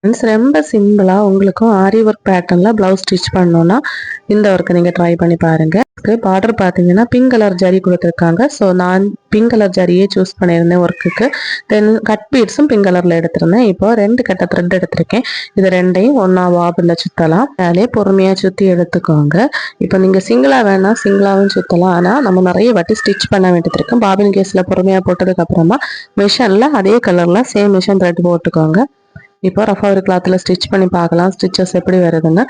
Friends ரொம்ப சிம்பிளாக உங்களுக்கும் ஆரி ஒர்க் பேட்டர்னில் ப்ளவுஸ் ஸ்டிச் பண்ணோன்னா இந்த ஒர்க்கை நீங்கள் ட்ரை பண்ணி பாருங்கள். பார்டர் பார்த்தீங்கன்னா பிங்க் கலர் ஜரி கொடுத்துருக்காங்க. ஸோ நான் பிங்க் கலர் ஜரியே சூஸ் பண்ணியிருந்தேன் ஒர்க்குக்கு. தென் கட் பீட்ஸும் பிங்க் கலரில் எடுத்திருந்தேன். இப்போ 2 கட்ட த்ரெட் எடுத்திருக்கேன். இது ரெண்டையும் ஒன்றா வாபில் சுற்றலாம். மேலே பொறுமையாக சுற்றி எடுத்துக்கோங்க. இப்போ நீங்கள் சிங்கிளாக வேணால் சிங்கிளாகவும் சுற்றலாம். ஆனால் நம்ம நிறைய வாட்டி ஸ்டிச் பண்ண வேண்டியது இருக்கும். பாபின் கேஸில் பொறுமையாக போட்டதுக்கப்புறமா மிஷினில் அதே கலரில் சேம் மிஷின் த்ரெட் போட்டுக்கோங்க. இப்போ ரஃபாக ஒரு கிளாத்தில் ஸ்டிச் பண்ணி பார்க்கலாம் ஸ்டிச்சஸ் எப்படி வருதுன்னு.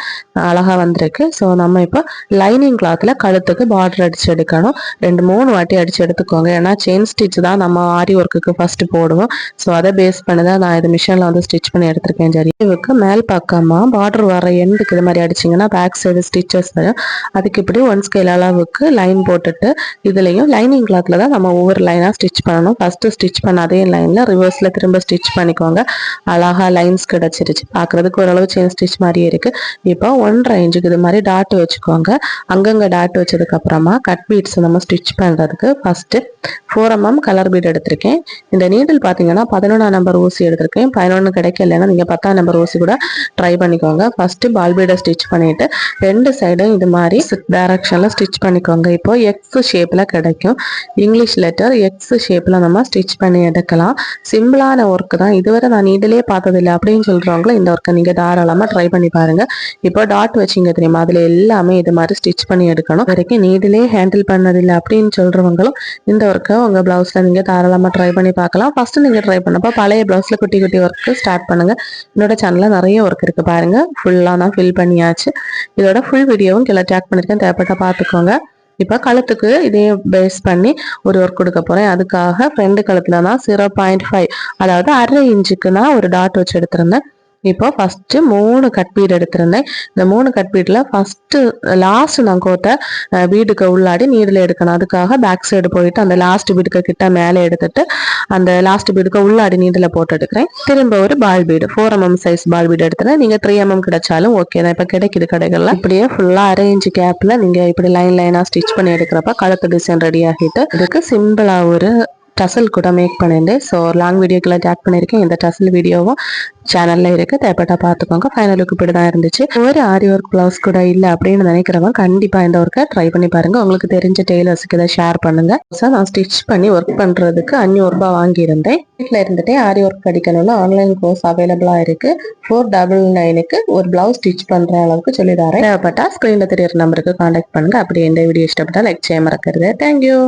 அழகாக வந்திருக்கு. ஸோ நம்ம இப்போ லைனிங் கிளாத்தில் கழுத்துக்கு பார்டர் அடித்து எடுக்கணும். 2-3 வாட்டி அடித்து எடுத்துக்கோங்க. ஏன்னா செயின் ஸ்டிச் தான் நம்ம ஆரி ஒர்க்குக்கு ஃபஸ்ட்டு போடுவோம். ஸோ அதை பேஸ் பண்ணி தான் நான் இது மிஷினில் வந்து ஸ்டிச் பண்ணி எடுத்திருக்கேன். சரி, இதுக்கு மேல் பக்கமாக பார்டர் வர எண்டுக்கு இது மாதிரி அடிச்சிங்கன்னா பேக் சைடு ஸ்டிச்சஸ் வரும். அதுக்கு இப்படி 1 ஸ்கேல் அளவுக்கு லைன் போட்டுட்டு இதுலேயும் லைனிங் கிளாத்தில் தான் நம்ம ஒவ்வொரு லைனாக ஸ்டிச் பண்ணணும். ஃபஸ்ட்டு ஸ்டிச் பண்ண அதே லைனில் ரிவர்ஸில் திரும்ப ஸ்டிச் பண்ணிக்கோங்க. அழகாக லைன்ஸ் கிடைச்சிருச்சு. பார்க்குறதுக்கு ஓரளவு செயின் ஸ்டிச் மாதிரியே இருக்குது. இப்போ 1.5 இன்ச்சுக்கு இது மாதிரி டாட் வச்சுக்கோங்க. அங்கங்கே டாட் வச்சதுக்கப்புறமா கட் பீட்ஸ் நம்ம ஸ்டிச் பண்ணுறதுக்கு ஃபஸ்ட்டு 4 mm கலர் பீட் எடுத்திருக்கேன். இந்த நீடில் பார்த்தீங்கன்னா 11 நம்பர் ஊசி எடுத்திருக்கேன். 11 கிடைக்கலன்னா நீங்கள் 10 நம்பர் ஊசி கூட ட்ரை பண்ணிக்கோங்க. ஃபஸ்ட்டு பால் பீடை ஸ்டிச் பண்ணிவிட்டு 2 சைடும் இது மாதிரி டைரக்ஷனில் ஸ்டிச் பண்ணிக்கோங்க. இப்போ எக்ஸ் ஷேப்பில் கிடைக்கும். இங்கிலீஷ் லெட்டர் எக்ஸ் ஷேப்பில் நம்ம ஸ்டிச் பண்ணி எடுக்கலாம். சிம்பிளான ஒர்க்கு தான். இதுவரை நான் நீடிலே பார்த்ததில்லை அப்படின்னு சொல்கிறவங்களும் இந்த ஒர்க்கை நீங்கள் தாராளமாக ட்ரை பண்ணி பாருங்கள். இப்போ டாட் வச்சிங்க தெரியுமா, அதில் எல்லாமே இது மாதிரி ஸ்டிச் பண்ணி எடுக்கணும். வரைக்கும் நீடிலே ஹேண்டில் பண்ணதில்லை அப்படின்னு சொல்கிறவங்களும் இந்த ஒர்க்கை உங்கள் ப்ளவுஸில் நீங்கள் தாராளமாக ட்ரை பண்ணி பார்க்கலாம். ஃபஸ்ட்டு நீங்கள் ட்ரை பண்ணப்போ பழைய ப்ளவுஸில் குட்டி குட்டி ஒர்க்கு ஸ்டார்ட் பண்ணுங்கள். என்னோட சேனலில் நிறைய ஒர்க் இருக்குது பாருங்கள். ஃபுல்லாக நான் ஃபில் பண்ணியாச்சு. இதோட ஃபுல் வீடியோவும் கீழே டேக் பண்ணியிருக்கேன். தேவைப்பட்டால் பார்த்துக்கோங்க. இப்போ கழுத்துக்கு இதே பேஸ் பண்ணி ஒரு ஒர்க் கொடுக்க போகிறேன். அதுக்காக ஃப்ரண்ட் கழுத்தில் தான் 0.5 அதாவது 1/2 இன்ச்சுக்கு நான் ஒரு டாட் வச்சு எடுத்திருந்தேன். இப்போ ஃபஸ்ட்டு 3 கட் பீட் எடுத்திருந்தேன். இந்த 3 கட் பீடில் ஃபஸ்ட்டு லாஸ்ட் நான் கோத்த பீடுக்கு உள்ளாடி நீடில் எடுக்கணும். அதுக்காக பேக் சைடு போயிட்டு அந்த லாஸ்ட் பீடுக்கு கிட்ட மேலே எடுத்துட்டு அந்த லாஸ்ட் பீடுக்கு உள்ளாடி நீடில் போட்டு எடுக்கிறேன். திரும்ப ஒரு ball bead 4 mm size ball bead எடுத்துறேன். நீங்கள் 3 mm கிடைச்சாலும் ஓகே தான். இப்போ கிடைக்குது கடைகள்லாம். இப்படியே ஃபுல்லாக 1/2 இன்ச்சு கேப்பில் நீங்கள் இப்படி லைனாக ஸ்டிச் பண்ணி எடுக்கிறப்ப கழுத்து டிசைன் ரெடி ஆகிட்டு இதுக்கு சிம்பிளாக ஒரு டசல் கூட மேக் பண்ணியிருந்தேன். ஸோ லாங் வீடியோக்கெல்லாம் டேக் பண்ணியிருக்கேன். இந்த டசல் வீடியோவும் சேனலில் இருக்குது. தேவைப்பட்டா பார்த்துக்கோங்க. ஃபைனலுக்கு இப்படி தான் இருந்துச்சு. ஒரு ஆரி ஒர்க் ப்ளவுஸ் கூட இல்லை அப்படின்னு நினைக்கிறவங்க கண்டிப்பாக இந்த ஒர்க்கை ட்ரை பண்ணி பாருங்கள். உங்களுக்கு தெரிஞ்ச டெய்லர்ஸுக்கு இதை ஷேர் பண்ணுங்கள். ஸோ நான் ஸ்டிச் பண்ணி ஒர்க் பண்ணுறதுக்கு 500 ரூபாய் வாங்கியிருந்தேன். வீட்டில் இருந்துகிட்டே ஆரி ஒர்க் படிக்கணும்னு ஆன்லைன் கோர்ஸ் அவைலபிளாக இருக்குது. 499க்கு ஒரு ப்ளவுஸ் ஸ்டிச் பண்ணுற அளவுக்கு சொல்லி தரேன். தேவைப்பட்டா ஸ்க்ரீனில் தெரியிற நம்பருக்கு கான்டாக்ட் பண்ணுங்கள். அப்படி எந்த வீடியோ இஷ்டப்பட்டால் லைக் செய்ய மறக்கிறது. தேங்க்யூ.